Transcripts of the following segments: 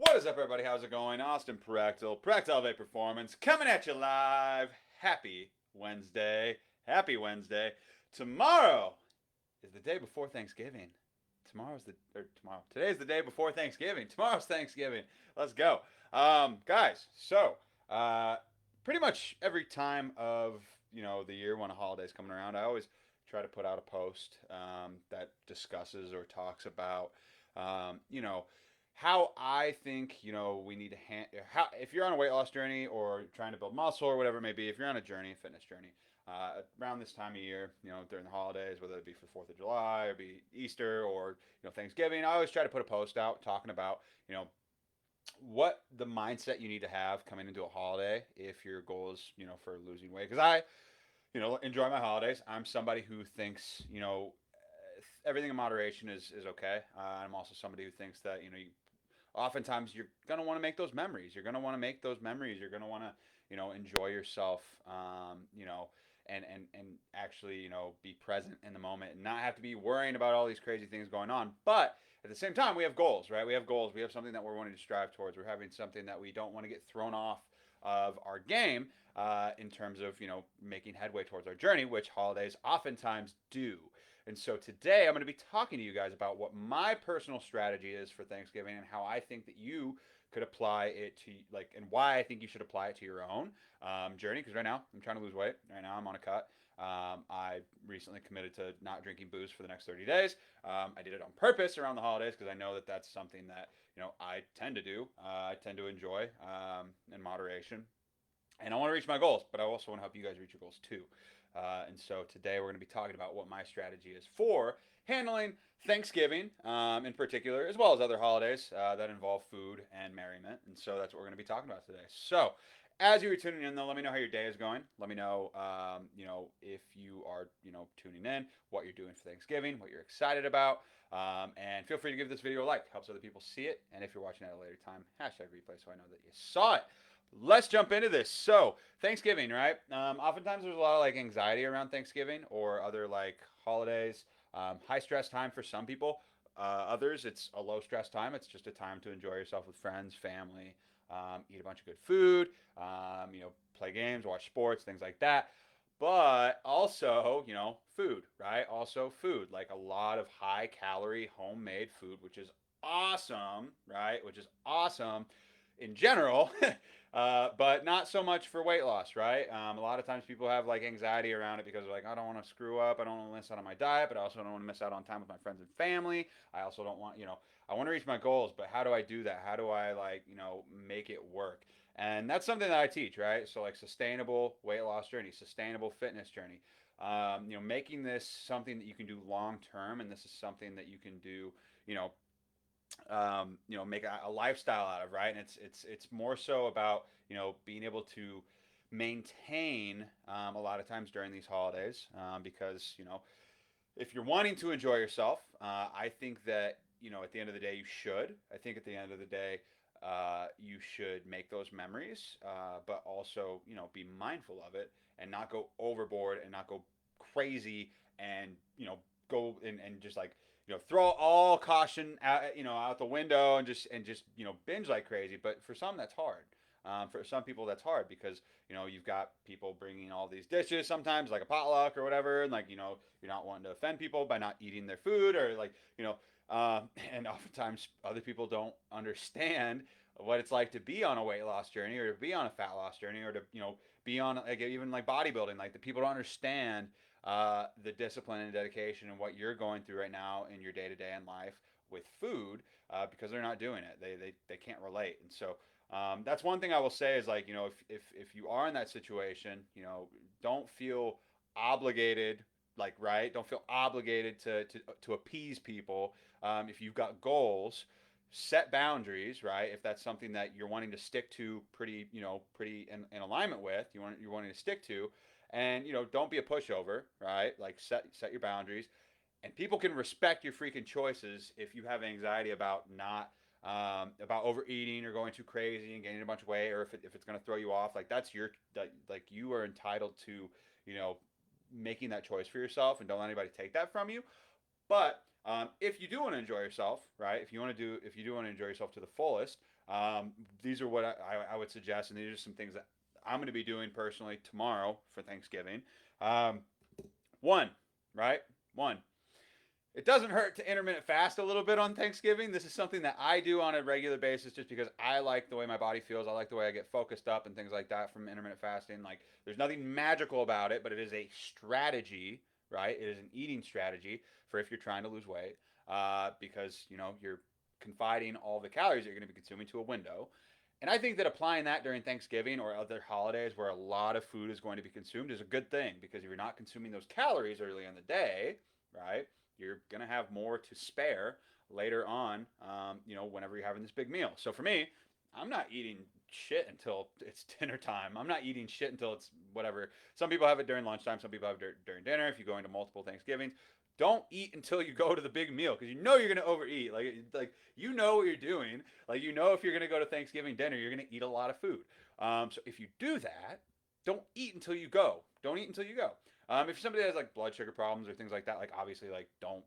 What is up, everybody? How's it going? Austin Prechtelevate Performance, coming at you live. Happy Wednesday. Happy Wednesday. Tomorrow is the day before Thanksgiving. Today's the day before Thanksgiving. Tomorrow's Thanksgiving. Let's go. Guys, uh, pretty much every time of, the year when a holiday's coming around, I always try to put out a post that discusses or talks about, you know, how I think we need to how if you're on a weight loss journey or trying to build muscle or whatever it may be, if you're on a journey, fitness journey, around this time of year, during the holidays, whether it be for Fourth of July or be Easter or Thanksgiving, I always try to put a post out talking about what the mindset you need to have coming into a holiday if your goal is for losing weight. Because I enjoy my holidays. I'm somebody who thinks everything in moderation is okay. I'm also somebody who thinks that oftentimes you're gonna want to make those memories. You're gonna want to make those memories. You're gonna want to enjoy yourself. And actually be present in the moment and not have to be worrying about all these crazy things going on. But at the same time, we have goals, right? We have goals. We have something that we're wanting to strive towards. We're having something that we don't want to get thrown off of our game in terms of making headway towards our journey, which holidays oftentimes do. And so today I'm going to be talking to you guys about what my personal strategy is for Thanksgiving and how I think that you could apply it to and why I think you should apply it to your own journey. Because right now I'm trying to lose weight. Right now I'm on a cut. I recently committed to not drinking booze for the next 30 days. I did it on purpose around the holidays because I know that that's something that I tend to do. I tend to enjoy in moderation, and I want to reach my goals, but I also want to help you guys reach your goals too. And so today we're going to be talking about what my strategy is for handling Thanksgiving in particular, as well as other holidays that involve food and merriment. And so that's what we're going to be talking about today. So as you were tuning in, though, let me know how your day is going. Let me know, if you are, tuning in, what you're doing for Thanksgiving, what you're excited about. And feel free to give this video a like. Helps other people see it. And if you're watching at a later time, hashtag replay so I know that you saw it. Let's jump into this. So Thanksgiving, right? Oftentimes there's a lot of anxiety around Thanksgiving or other holidays. High stress time for some people. Others, it's a low stress time. It's just a time to enjoy yourself with friends, family, eat a bunch of good food, play games, watch sports, things like that. But also, food, right? Also food, like a lot of high calorie homemade food, which is awesome, right? Which is awesome in general, but not so much for weight loss, right? A lot of times people have anxiety around it because they're like, I don't want to screw up. I don't want to miss out on my diet, but I also don't want to miss out on time with my friends and family. I also don't want, I want to reach my goals, but how do I do that? How do I make it work? And that's something that I teach, right? So sustainable weight loss journey, sustainable fitness journey. Making this something that you can do long term, and this is something that you can do, make a lifestyle out of, right? And it's more so about being able to maintain a lot of times during these holidays because if you're wanting to enjoy yourself, I think that at the end of the day you should. I think at the end of the day you should make those memories, but also be mindful of it and not go overboard and not go crazy and go and just throw all caution out the window and just binge like crazy. But for some that's hard. For some people that's hard because you've got people bringing all these dishes sometimes like a potluck or whatever, and you're not wanting to offend people by not eating their food or and oftentimes other people don't understand what it's like to be on a weight loss journey or to be on a fat loss journey or to be on even bodybuilding. The people don't understand the discipline and dedication and what you're going through right now in your day to day in life with food because they're not doing it. They can't relate. And so that's one thing I will say is if you are in that situation, don't feel obligated. Right, don't feel obligated to appease people. If you've got goals, set boundaries, right? If that's something that you're wanting to stick to pretty in alignment with, you're wanting to stick to, and don't be a pushover, right? Set your boundaries, and people can respect your freaking choices if you have anxiety about not about overeating or going too crazy and gaining a bunch of weight, or if it's going to throw you off. That's your you are entitled to making that choice for yourself, and don't let anybody take that from you. But If you do want to enjoy yourself, right? If you do want to enjoy yourself to the fullest, these are what I would suggest, and these are some things that I'm going to be doing personally tomorrow for Thanksgiving. Um, one, right? One, it doesn't hurt to intermittent fast a little bit on Thanksgiving. This is something that I do on a regular basis just because I like the way my body feels. I like the way I get focused up and things like that from intermittent fasting. Like, there's nothing magical about it, but it is a strategy, right? It is an eating strategy for if you're trying to lose weight, because you're confiding all the calories that you're going to be consuming to a window. And I think that applying that during Thanksgiving or other holidays where a lot of food is going to be consumed is a good thing, because if you're not consuming those calories early in the day, right, you're going to have more to spare later on, whenever you're having this big meal. So for me, I'm not eating shit until it's dinner time. I'm not eating shit until it's whatever. Some people have it during lunchtime. Some people have it during dinner. If you go into multiple Thanksgivings, don't eat until you go to the big meal, because you know you're gonna overeat. Like you know what you're doing. Like, if you're gonna go to Thanksgiving dinner, you're gonna eat a lot of food. So if you do that, don't eat until you go. Don't eat until you go. If somebody has like blood sugar problems or things like that, like obviously don't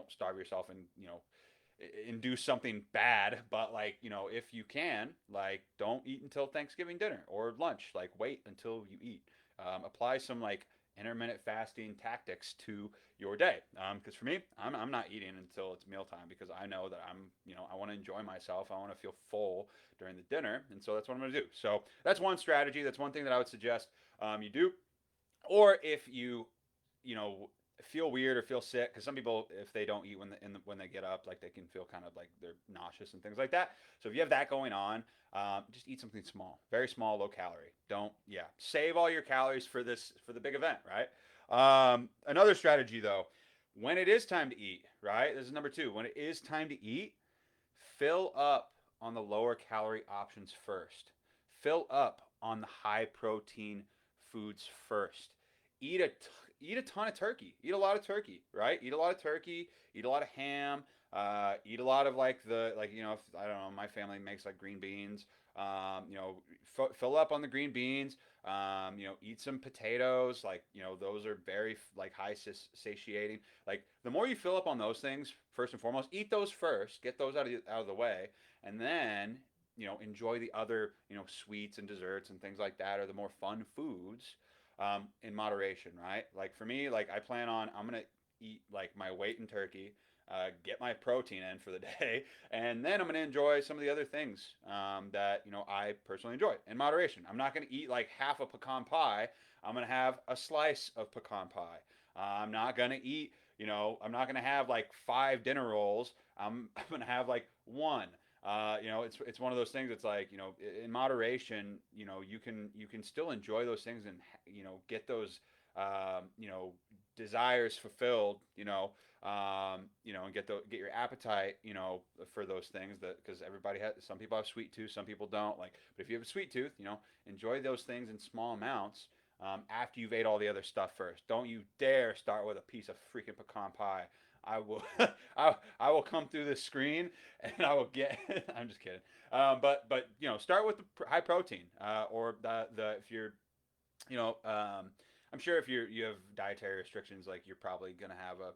starve yourself and induce something bad. But if you can, don't eat until Thanksgiving dinner or lunch. Like, wait until you eat. Apply some intermittent fasting tactics to your day. Because for me, I'm not eating until it's mealtime, because I know that I want to enjoy myself. I want to feel full during the dinner, and so that's what I'm going to do. So that's one strategy. That's one thing that I would suggest you do. Or if you know feel weird or feel sick, because some people, if they don't eat when they get up, like, they can feel kind of like they're nauseous and things like that. So if you have that going on, just eat something small, very small, low calorie. Don't save all your calories for the big event, right? Another strategy though, when it is time to eat, right? This is number two. When it is time to eat, fill up on the lower calorie options first. Fill up on the high protein foods first. Eat a eat a ton of turkey. Eat a lot of turkey, right? Eat a lot of turkey. Eat a lot of ham. Eat a lot of if, I don't know, my family makes like green beans. Fill up on the green beans. Eat some potatoes. Those are very high satiating. Like, the more you fill up on those things, first and foremost, eat those first. Get those out of the way, and then enjoy the other sweets and desserts and things like that, or the more fun foods, in moderation, right? Like, for me, like, I'm gonna eat like my weight in turkey, get my protein in for the day, and then I'm gonna enjoy some of the other things that I personally enjoy in moderation. I'm not gonna eat like half a pecan pie. I'm gonna have a slice of pecan pie. I'm not gonna eat. I'm not gonna have like 5 dinner rolls. I'm gonna have like one. It's one of those things. It's like, in moderation, you can still enjoy those things, and get those desires fulfilled, and get your appetite, for those things, that because some people have sweet tooth, some people don't. Like, but if you have a sweet tooth, enjoy those things in small amounts. After you've ate all the other stuff first. Don't you dare start with a piece of freaking pecan pie. I will, I will come through the screen and I will get. I'm just kidding. But start with the high protein, or the if you're, you know, I'm sure if you have dietary restrictions, like, you're probably gonna have a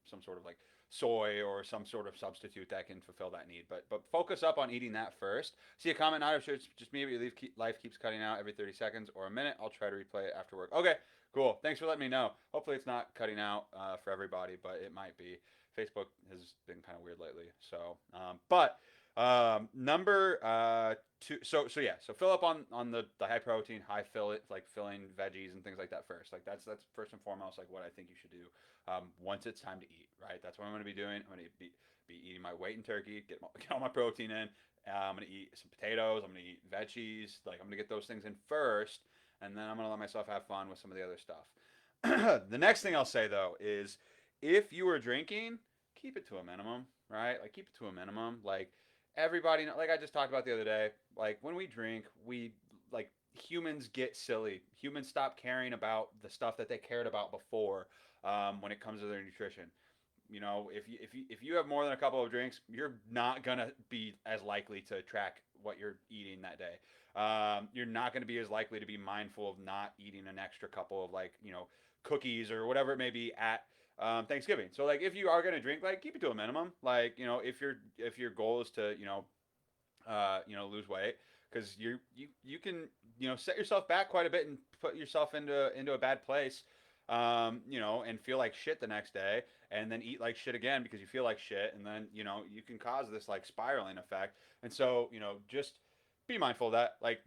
some sort of like soy or some sort of substitute that can fulfill that need. But focus up on eating that first. See a comment? Not sure it's just me, but your life keeps cutting out every 30 seconds or a minute. I'll try to replay it after work. Okay, cool. Thanks for letting me know. Hopefully it's not cutting out for everybody, but it might be. Facebook has been kind of weird lately. So, but number two. So yeah. So fill up on the high protein, high filling veggies and things like that first. Like, that's first and foremost, like, what I think you should do. Once it's time to eat, right? That's what I'm going to be doing. I'm going to be eating my weight in turkey, get all my protein in. I'm going to eat some potatoes. I'm going to eat veggies. Like, I'm going to get those things in first, and then I'm going to let myself have fun with some of the other stuff. The next thing I'll say though is, if you are drinking, keep it to a minimum, right? Like, keep it to a minimum. Like, everybody, like I just talked about the other day, like, when we drink, humans get silly. Humans stop caring about the stuff that they cared about before, when it comes to their nutrition. If you have more than a couple of drinks, you're not gonna be as likely to track what you're eating that day. You're not gonna be as likely to be mindful of not eating an extra couple of, cookies or whatever it may be at Thanksgiving. So like if you are gonna drink, like keep it to a minimum. Like if your goal is to lose weight, because you can set yourself back quite a bit and put yourself into a bad place, and feel like shit the next day, and then eat like shit again because you feel like shit, and then you can cause this like spiraling effect. And so just be mindful of that. Like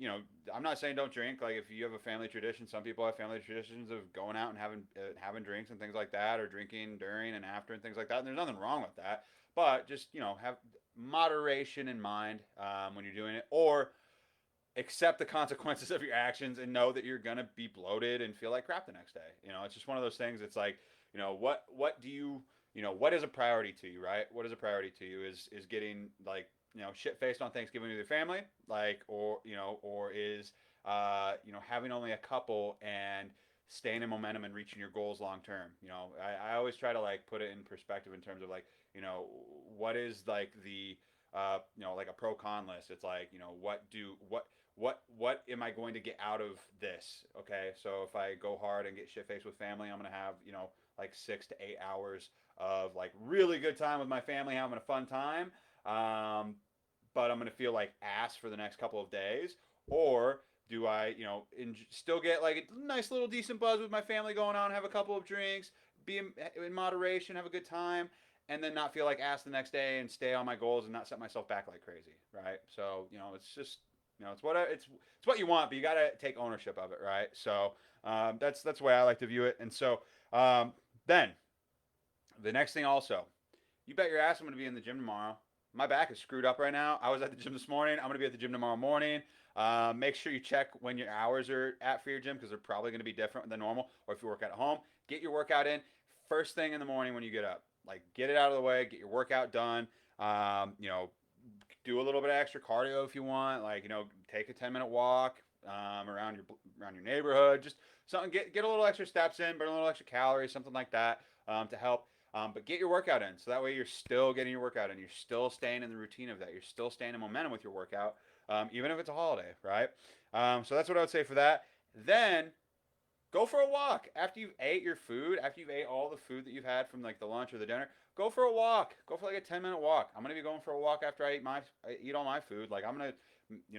I'm not saying don't drink. Like if you have a family tradition, some people have family traditions of going out and having drinks and things like that, or drinking during and after and things like that. And there's nothing wrong with that, but just have moderation in mind when you're doing it, or accept the consequences of your actions and know that you're gonna be bloated and feel like crap the next day. It's just one of those things. It's like, what do what is a priority to you, right? What is a priority to you? Is getting like shit faced on Thanksgiving with your family, like, or is having only a couple and staying in momentum and reaching your goals long term. I always try to like put it in perspective in terms of like what is like the like a pro con list. It's like what am I going to get out of this? Okay, so if I go hard and get shit faced with family, I'm gonna have like 6 to 8 hours of like really good time with my family, having a fun time. But I'm gonna feel like ass for the next couple of days. Or do I still get like a nice little decent buzz with my family going on, have a couple of drinks, be in moderation, have a good time, and then not feel like ass the next day and stay on my goals and not set myself back like crazy, right? So it's just it's what you want, but you got to take ownership of it, right? So that's the way I like to view it. And so then the next thing also, you bet your ass I'm going to be in the gym tomorrow. My back is screwed up right now. I was at the gym this morning. I'm going to be at the gym tomorrow morning. Make sure you check when your hours are at for your gym, because they're probably going to be different than normal. Or if you work out at home, get your workout in first thing in the morning when you get up. Like get it out of the way, get your workout done. Do a little bit of extra cardio if you want. Like take a 10-minute walk around your neighborhood. Just something, get a little extra steps in, burn a little extra calories, something like that to help. But get your workout in, so that way you're still getting your workout in. You're still staying in the routine of that. You're still staying in momentum with your workout, even if it's a holiday, right? So that's what I would say for that. Then go for a walk after you've ate your food. After you've ate all the food that you've had from like the lunch or the dinner, go for a walk. Go for like a 10-minute walk. I'm gonna be going for a walk after I eat all my food. Like I'm gonna,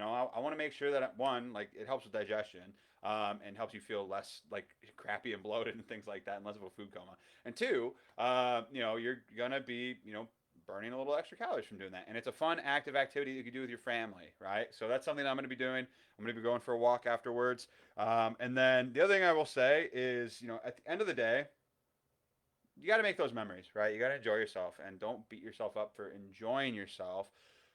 I want to make sure that one, like it helps with digestion, and helps you feel less like crappy and bloated and things like that, and less of a food coma. And two, you're gonna be, burning a little extra calories from doing that. And it's a fun, active activity that you can do with your family, right? So that's something that I'm going to be doing. I'm going to be going for a walk afterwards. And then the other thing I will say is, at the end of the day, you got to make those memories, right? You got to enjoy yourself, and don't beat yourself up for enjoying yourself.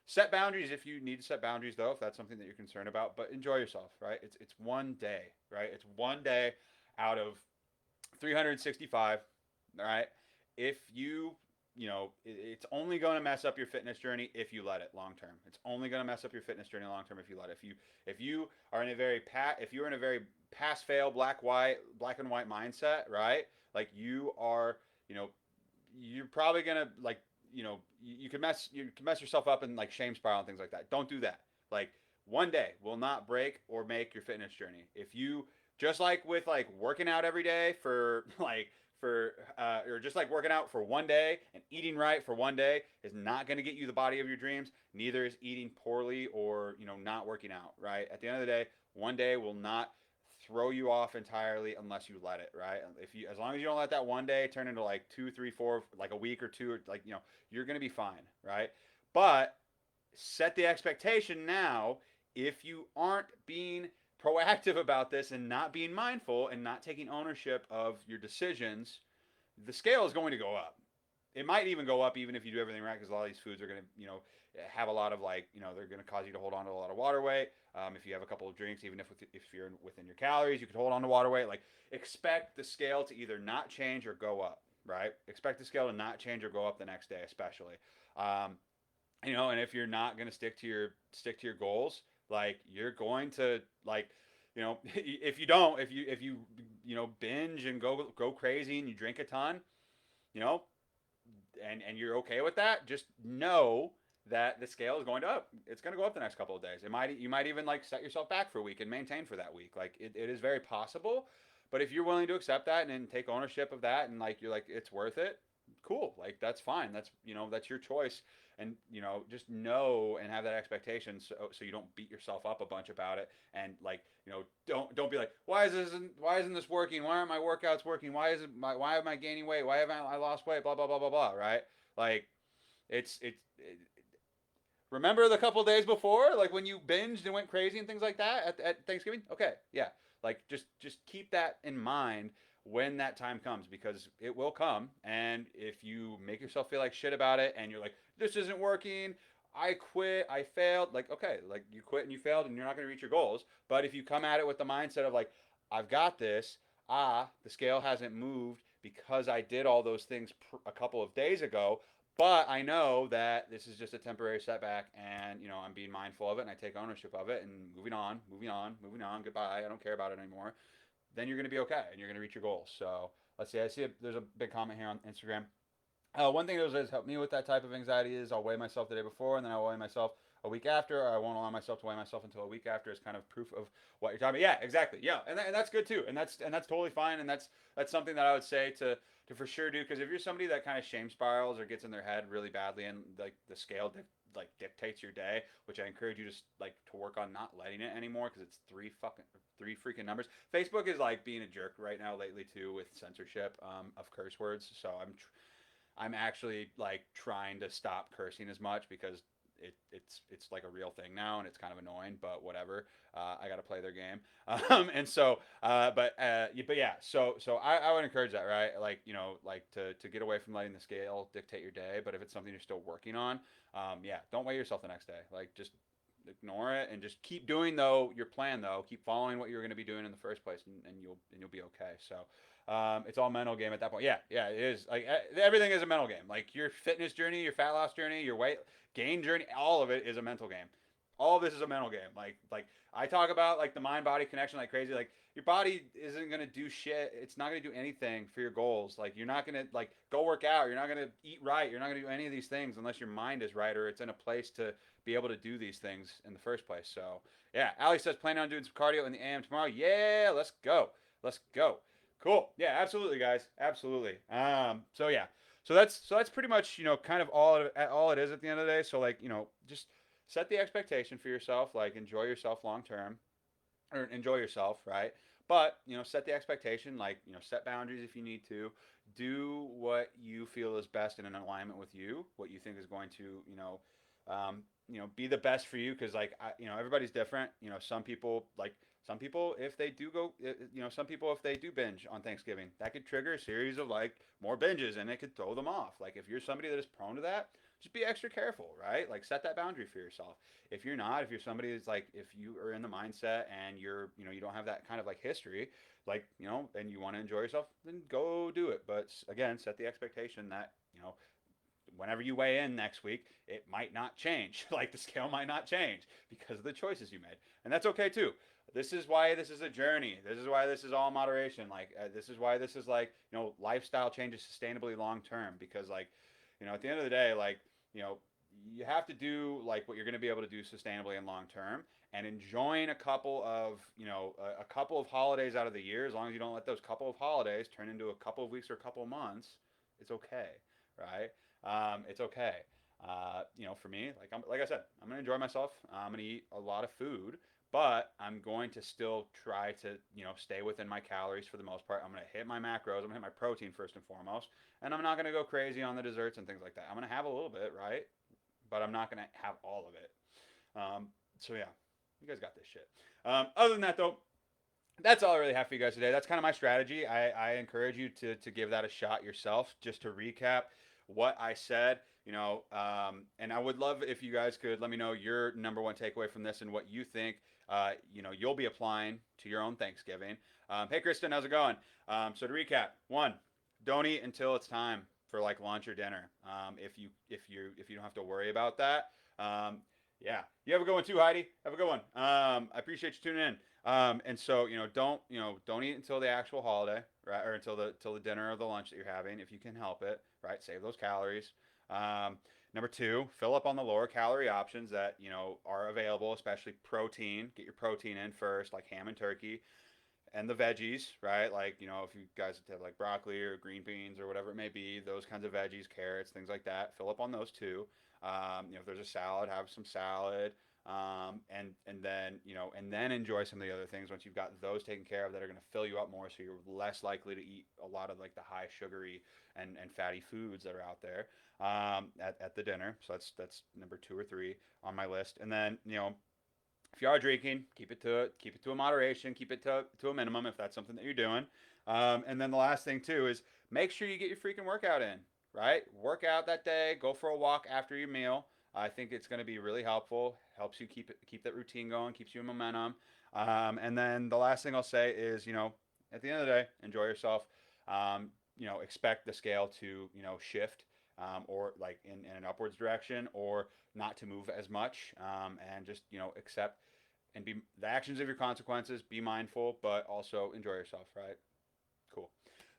Set boundaries if you need to set boundaries, though, if that's something that you're concerned about. But enjoy yourself, right? It's one day, right? It's one day out of 365, all right? If it's only going to mess up your fitness journey if you let it long term. It's only going to mess up your fitness journey long term if you let it. If you are in a very pass fail black and white mindset, right? Like you are, you're probably gonna like you can mess yourself up in like shame spiral and things like that. Don't do that. Like one day will not break or make your fitness journey. If you just like with like working out every day for like or just like working out for one day and eating right for one day is not going to get you the body of your dreams. Neither is eating poorly or not working out, right? At the end of the day, one day will not throw you off entirely unless you let it, right? As long as you don't let that one day turn into like 2, 3, 4, like a week or two, like you're going to be fine, right? But set the expectation now. If you aren't being proactive about this and not being mindful and not taking ownership of your decisions, the scale is going to go up. It might even go up even if you do everything right, because a lot of these foods are going to, have a lot of like, they're going to cause you to hold on to a lot of water weight. If you have a couple of drinks, even if you're within your calories, you could hold on to water weight. Like expect the scale to either not change or go up, right? Expect the scale to not change or go up the next day, especially. And if you're not going to stick to your goals, like you're going to like, if you binge and go crazy and you drink a ton, and you're okay with that, just know that the scale is going to up. It's going to go up the next couple of days. You might even like set yourself back for a week and maintain for that week. Like it is very possible, But if you're willing to accept that and take ownership of that, and like you're like it's worth it, cool. Like that's fine. That's that's your choice. And just know and have that expectation, so you don't beat yourself up a bunch about it. And like don't be like, why isn't this working? Why aren't my workouts working? Why am I gaining weight? Why haven't I lost weight? Blah blah blah blah blah. Right? Like it remember the couple days before, like when you binged and went crazy and things like that at Thanksgiving? Okay, yeah. Like just keep that in mind when that time comes, because it will come. And if you make yourself feel like shit about it and you're like, this isn't working, I quit, I failed, like okay, like you quit and you failed and you're not going to reach your goals. But if you come at it with the mindset of like, I've got this, the scale hasn't moved because I did all those things a couple of days ago, but I know that this is just a temporary setback, and I'm being mindful of it, and I take ownership of it, and moving on, moving on, moving on. Goodbye. I don't care about it anymore. Then you're going to be okay, and you're going to reach your goals. So let's see. There's a big comment here on Instagram. One thing that has helped me with that type of anxiety is I'll weigh myself the day before, and then I'll weigh myself a week after. Or I won't allow myself to weigh myself until a week after, as kind of proof of what you're talking about. Yeah, exactly. Yeah, and that's good too, and that's totally fine, and that's something that I would say to for sure do, because if you're somebody that kind of shame spirals or gets in their head really badly, and like the scale like dictates your day, which I encourage you to work on not letting it anymore, because it's three freaking numbers. Facebook is like being a jerk right now lately too, with censorship of curse words. So I'm actually like trying to stop cursing as much, because it's like a real thing now, and it's kind of annoying, but whatever. I got to play their game. And so, but yeah, so I would encourage that, right? Like, like to get away from letting the scale dictate your day. But if it's something you're still working on, yeah, don't weigh yourself the next day. Like, just ignore it and just keep doing your plan though. Keep following what you're going to be doing in the first place, and you'll be okay. So it's all mental game at that point. Yeah, yeah, it is. Like everything is a mental game. Like your fitness journey, your fat loss journey, your weight gain journey, all of it is a mental game. All of this is a mental game. Like I talk about like the mind body connection like crazy. Like your body isn't gonna do shit. It's not gonna do anything for your goals. Like you're not gonna like go work out. You're not gonna eat right. You're not gonna do any of these things unless your mind is right, or it's in a place to be able to do these things in the first place. So yeah, Ali says planning on doing some cardio in the AM tomorrow. Yeah, let's go. Let's go. Cool. Yeah, absolutely, guys. Absolutely. So yeah. So that's pretty much kind of all it is at the end of the day. So like just set the expectation for yourself. Like enjoy yourself long term, or enjoy yourself, right? But set the expectation. Like set boundaries if you need to. Do what you feel is best and in alignment with you. What you think is going to be the best for you, because like everybody's different. Some people if they do go some people if they do binge on Thanksgiving, that could trigger a series of like more binges, and it could throw them off. Like if you're somebody that is prone to that, just be extra careful, right? Like set that boundary for yourself. If you're not, if you're somebody that's like, if you are in the mindset and you're you don't have that kind of like history, like and you want to enjoy yourself, then go do it. But again, set the expectation that whenever you weigh in next week, it might not change. Like the scale might not change because of the choices you made. And that's okay too. This is why this is a journey. This is why this is all moderation. Like this is why this is like, lifestyle changes sustainably long term, because like, at the end of the day, like, you have to do like what you're going to be able to do sustainably and long term, and enjoying a couple of, a couple of holidays out of the year, as long as you don't let those couple of holidays turn into a couple of weeks or a couple of months, it's okay. Right? It's okay. For me, like I said, I'm gonna enjoy myself. I'm gonna eat a lot of food, but I'm going to still try to, stay within my calories for the most part. I'm gonna hit my macros. I'm gonna hit my protein first and foremost, and I'm not gonna go crazy on the desserts and things like that. I'm gonna have a little bit, right? But I'm not gonna have all of it. So yeah, you guys got this shit. Other than that, though, that's all I really have for you guys today. That's kind of my strategy. I encourage you to give that a shot yourself. Just to recap what I said, and I would love if you guys could let me know your number one takeaway from this and what you think, you'll be applying to your own Thanksgiving. Hey, Kristen, how's it going? So to recap, one, don't eat until it's time for like lunch or dinner. If you don't have to worry about that. Yeah, you have a good one too, Heidi. Have a good one. I appreciate you tuning in. And so don't eat until the actual holiday, right, or until the dinner or the lunch that you're having, if you can help it, right? Save those calories. Number two, fill up on the lower calorie options that are available, especially protein. Get your protein in first, like ham and turkey. and the veggies, right? Like, if you guys have like broccoli or green beans or whatever it may be, those kinds of veggies, carrots, things like that, fill up on those too. If there's a salad, have some salad. And then enjoy some of the other things once you've got those taken care of that are going to fill you up more, so you're less likely to eat a lot of like the high sugary and fatty foods that are out there at the dinner. So that's number 2 or 3 on my list. And then if you are drinking, keep it to a moderation, keep it to a minimum if that's something that you're doing. And then the last thing too is make sure you get your freaking workout in. Right, work out that day, go for a walk after your meal. I think it's going to be really helpful. Helps you keep that routine going, keeps you in momentum. And then the last thing I'll say is, at the end of the day, enjoy yourself. Expect the scale to shift or like in an upwards direction, or not to move as much, and just accept and be the actions of your consequences. Be mindful, but also enjoy yourself. Right. Cool.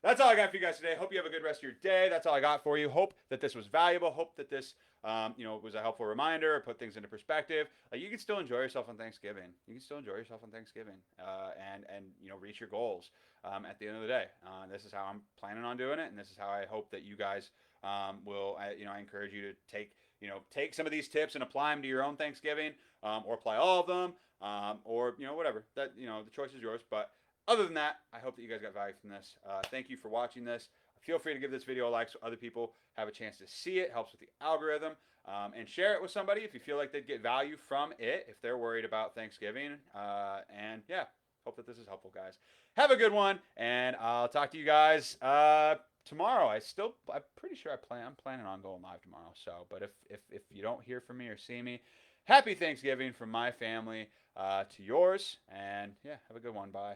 That's all I got for you guys today. Hope you have a good rest of your day. That's all I got for you. Hope that this was valuable. Hope that this, was a helpful reminder, or put things into perspective. You can still enjoy yourself on Thanksgiving. You can still enjoy yourself on Thanksgiving, and reach your goals at the end of the day. This is how I'm planning on doing it, and this is how I hope that you guys will. I encourage you to take some of these tips and apply them to your own Thanksgiving, or apply all of them, or whatever. That the choice is yours, but. Other than that, I hope that you guys got value from this. Thank you for watching this. Feel free to give this video a like so other people have a chance to see it. Helps with the algorithm. And share it with somebody if you feel like they'd get value from it, if they're worried about Thanksgiving. And yeah, hope that this is helpful, guys. Have a good one, and I'll talk to you guys tomorrow. I'm pretty sure I'm planning on going live tomorrow. So, but if you don't hear from me or see me, happy Thanksgiving from my family to yours, and yeah, have a good one. Bye.